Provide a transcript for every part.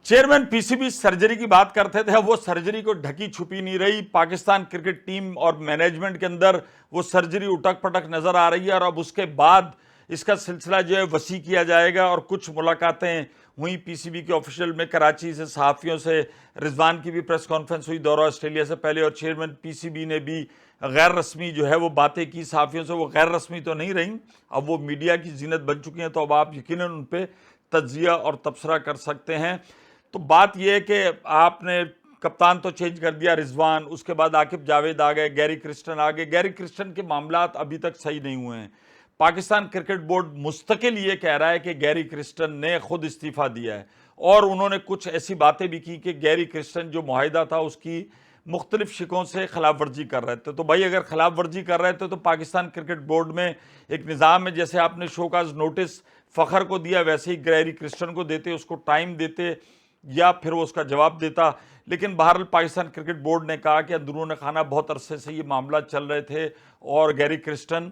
Chairman P C B surgery کی بات کرتے تھے، وہ سرجری کو ڈھکی چھپی نہیں رہی. پاکستان کرکٹ ٹیم اور مینجمنٹ کے اندر وہ سرجری اٹک پٹک نظر آ رہی ہے، اور اب اس کے بعد اس کا سلسلہ جو ہے وسیع کیا جائے گا. اور کچھ ملاقاتیں ہوئیں پی سی بی کے آفیشیل میں کراچی سے صحافیوں سے. رضوان کی بھی پریس کانفرنس ہوئی دورہ آسٹریلیا سے پہلے، اور چیئرمین پی سی بی نے بھی غیر رسمی جو ہے وہ باتیں کی صحافیوں سے. وہ غیر رسمی تو نہیں رہیں، اب وہ میڈیا کی زینت بن چکی ہیں، تو اب آپ یقیناً ان پہ تجزیہ اور تبصرہ کر سکتے ہیں. تو بات یہ ہے کہ آپ نے کپتان تو چینج کر دیا رضوان، اس کے بعد عاقب جاوید آ گئے، گیری کرسٹن آ گئے. گیری کرسٹن کے معاملات ابھی تک صحیح نہیں ہوئے ہیں. پاکستان کرکٹ بورڈ مستقل یہ کہہ رہا ہے کہ گیری کرسٹن نے خود استعفیٰ دیا ہے، اور انہوں نے کچھ ایسی باتیں بھی کی کہ گیری کرسٹن جو معاہدہ تھا اس کی مختلف شکوں سے خلاف ورزی کر رہے تھے. تو بھائی اگر خلاف ورزی کر رہے تھے تو پاکستان کرکٹ بورڈ میں ایک نظام ہے، جیسے آپ نے شوکاز نوٹس فخر کو دیا ویسے ہی گیری کرسٹن کو دیتے، اس کو ٹائم دیتے، یا پھر وہ اس کا جواب دیتا. لیکن بہرحال پاکستان کرکٹ بورڈ نے کہا کہ اندرون خانہ بہت عرصے سے یہ معاملات چل رہے تھے، اور گیری کرسٹن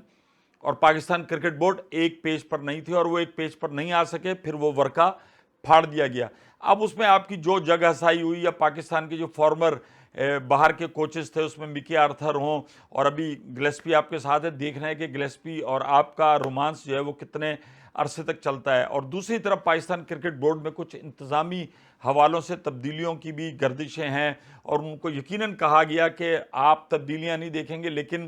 اور پاکستان کرکٹ بورڈ ایک پیج پر نہیں تھی، اور وہ ایک پیج پر نہیں آ سکے. پھر وہ ورقہ پھاڑ دیا گیا. اب اس میں آپ کی جو جگہ سائی ہوئی، یا پاکستان کے جو فارمر باہر کے کوچز تھے، اس میں مکی آرتھر ہوں، اور ابھی گلیسپی آپ کے ساتھ ہے، دیکھنا ہے کہ گلیسپی اور آپ کا رومانس جو ہے وہ کتنے عرصے تک چلتا ہے. اور دوسری طرف پاکستان کرکٹ بورڈ میں کچھ انتظامی حوالوں سے تبدیلیوں کی بھی گردشیں ہیں، اور ان کو یقیناً کہا گیا کہ آپ تبدیلیاں نہیں دیکھیں گے لیکن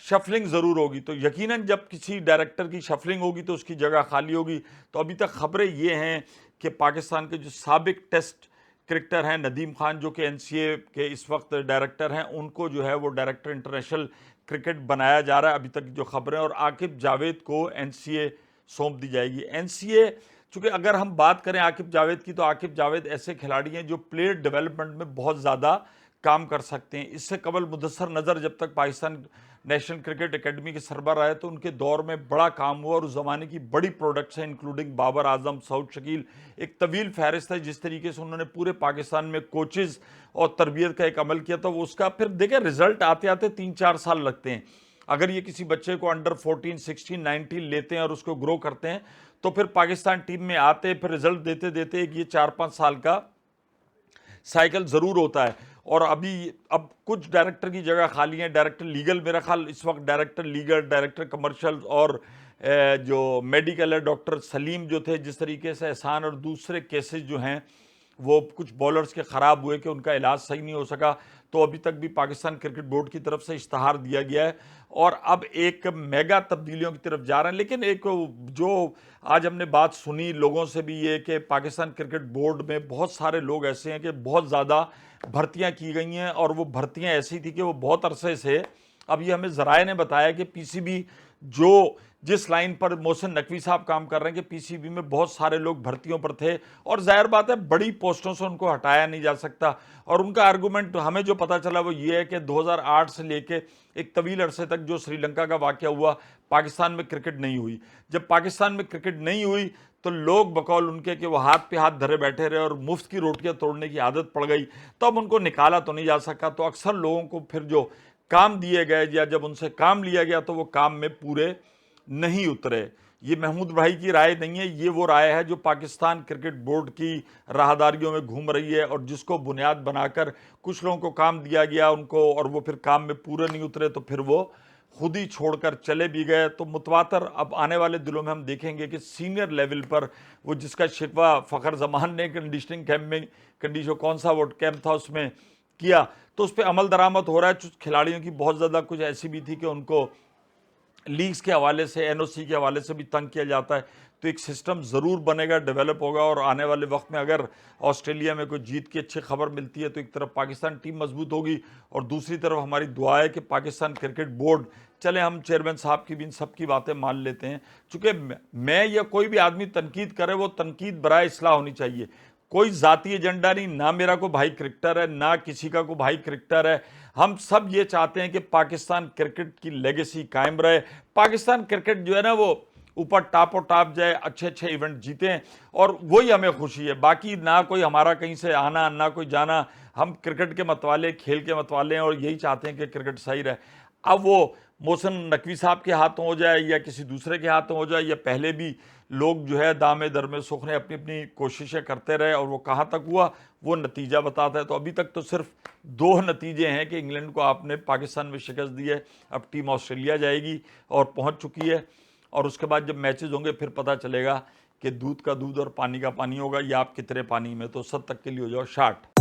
شفلنگ ضرور ہوگی. تو یقیناً جب کسی ڈائریکٹر کی شفلنگ ہوگی تو اس کی جگہ خالی ہوگی. تو ابھی تک خبریں یہ ہیں کہ پاکستان کے جو سابق ٹیسٹ کرکٹر ہیں ندیم خان، جو کہ این سی اے کے اس وقت ڈائریکٹر ہیں، ان کو جو ہے وہ ڈائریکٹر انٹرنیشنل کرکٹ بنایا جا رہا ہے ابھی تک جو خبریں. اور عاقب جاوید کو این سی اے سونپ دی جائے گی. این سی اے چونکہ اگر ہم بات کریں عاقب جاوید کی، تو عاقب جاوید ایسے کھلاڑی ہیں جو پلیئر ڈیولپمنٹ میں بہت زیادہ کام کر سکتے ہیں. اس سے قبل مدثر نظر جب تک پاکستان نیشنل کرکٹ اکیڈمی کے سربراہ رہے تو ان کے دور میں بڑا کام ہوا، اور اس زمانے کی بڑی پروڈکٹس ہیں انکلوڈنگ بابر اعظم، سعود شکیل. ایک طویل فہرست ہے جس طریقے سے انہوں نے پورے پاکستان میں کوچز اور تربیت کا ایک عمل کیا تھا. وہ اس کا پھر دیکھیں رزلٹ آتے آتے 3-4 سال لگتے ہیں. اگر یہ کسی بچے کو انڈر 14 16 19 لیتے ہیں اور اس کو گرو کرتے ہیں تو پھر پاکستان ٹیم میں آتے، پھر رزلٹ دیتے دیتے ایک یہ 4-5 سال کا سائیکل ضرور ہوتا ہے. اور اب کچھ ڈائریکٹر کی جگہ خالی ہیں. ڈائریکٹر لیگل میرا خیال اس وقت ڈائریکٹر لیگل، ڈائریکٹر کمرشل اور جو میڈیکل ہے ڈاکٹر سلیم جو تھے، جس طریقے سے احسان اور دوسرے کیسز جو ہیں وہ کچھ بولرز کے خراب ہوئے کہ ان کا علاج صحیح نہیں ہو سکا، تو ابھی تک بھی پاکستان کرکٹ بورڈ کی طرف سے اشتہار دیا گیا ہے، اور اب ایک میگا تبدیلیوں کی طرف جا رہے ہیں. لیکن ایک جو آج ہم نے بات سنی لوگوں سے بھی یہ کہ پاکستان کرکٹ بورڈ میں بہت سارے لوگ ایسے ہیں کہ بہت زیادہ بھرتیاں کی گئی ہیں، اور وہ بھرتیاں ایسی تھی کہ وہ بہت عرصے سے، اب یہ ہمیں ذرائع نے بتایا کہ پی سی بی جس لائن پر محسن نقوی صاحب کام کر رہے ہیں کہ پی سی بی میں بہت سارے لوگ بھرتیوں پر تھے، اور ظاہر بات ہے بڑی پوسٹوں سے ان کو ہٹایا نہیں جا سکتا. اور ان کا آرگومنٹ ہمیں جو پتا چلا وہ یہ ہے کہ 2008 سے لے کے ایک طویل عرصے تک جو سری لنکا کا واقعہ ہوا، پاکستان میں کرکٹ نہیں ہوئی. جب پاکستان میں کرکٹ نہیں ہوئی تو لوگ بقول ان کے کہ وہ ہاتھ پہ ہاتھ دھرے بیٹھے رہے اور مفت کی روٹیاں توڑنے کی عادت پڑ گئی، تو اب ان کو نکالا تو نہیں جا سکا. تو اکثر لوگوں کو پھر جو کام دیے گئے یا جب ان سے کام لیا گیا تو وہ کام میں پورے نہیں اترے. یہ محمود بھائی کی رائے نہیں ہے، یہ وہ رائے ہے جو پاکستان کرکٹ بورڈ کی راہداریوں میں گھوم رہی ہے، اور جس کو بنیاد بنا کر کچھ لوگوں کو کام دیا گیا ان کو، اور وہ پھر کام میں پورے نہیں اترے تو پھر وہ خود ہی چھوڑ کر چلے بھی گئے. تو متواتر اب آنے والے دنوں میں ہم دیکھیں گے کہ سینئر لیول پر وہ جس کا شکوہ فخر زمان نے کنڈیشننگ کیمپ میں کون سا وہ کیمپ تھا اس میں کیا، تو اس پہ عمل درآمد ہو رہا ہے. کھلاڑیوں کی بہت زیادہ کچھ ایسی بھی تھی کہ ان کو لیگز کے حوالے سے، این او سی کے حوالے سے بھی تنگ کیا جاتا ہے. تو ایک سسٹم ضرور بنے گا، ڈیولپ ہوگا، اور آنے والے وقت میں اگر آسٹریلیا میں کوئی جیت کی اچھی خبر ملتی ہے تو ایک طرف پاکستان ٹیم مضبوط ہوگی، اور دوسری طرف ہماری دعا ہے کہ پاکستان کرکٹ بورڈ، چلے ہم چیئرمین صاحب کی بھی ان سب کی باتیں مان لیتے ہیں، چونکہ میں یا کوئی بھی آدمی تنقید کرے وہ تنقید برائے اصلاح ہونی چاہیے. کوئی ذاتی ایجنڈا نہیں، نہ میرا کو بھائی کرکٹر ہے نہ کسی کا کو بھائی کرکٹر ہے. ہم سب یہ چاہتے ہیں کہ پاکستان کرکٹ کی لیگیسی قائم رہے، پاکستان کرکٹ جو ہے نا وہ اوپر ٹاپ جائے، اچھے اچھے ایونٹ جیتیں، اور وہی ہمیں خوشی ہے. باقی نہ کوئی ہمارا کہیں سے آنا نہ کوئی جانا، ہم کرکٹ کے متوالے، کھیل کے متوالے ہیں، اور یہی چاہتے ہیں کہ کرکٹ صحیح رہے. اب وہ محسن نقوی صاحب کے ہاتھوں ہو جائے یا کسی دوسرے کے ہاتھوں ہو جائے، یا پہلے بھی لوگ جو ہے دامے درمے سخنے اپنی اپنی کوششیں کرتے رہے اور وہ کہاں تک ہوا وہ نتیجہ بتاتا ہے۔ تو ابھی تک تو صرف 2 نتیجے ہیں کہ انگلینڈ کو آپ نے پاکستان میں شکست دی ہے، اب ٹیم آسٹریلیا جائے گی اور پہنچ چکی ہے، اور اس کے بعد جب میچز ہوں گے پھر پتہ چلے گا کہ دودھ کا دودھ اور پانی کا پانی ہوگا، یا آپ کتنے پانی میں۔ تو 7 تک کے لیے ہو جاؤ 60۔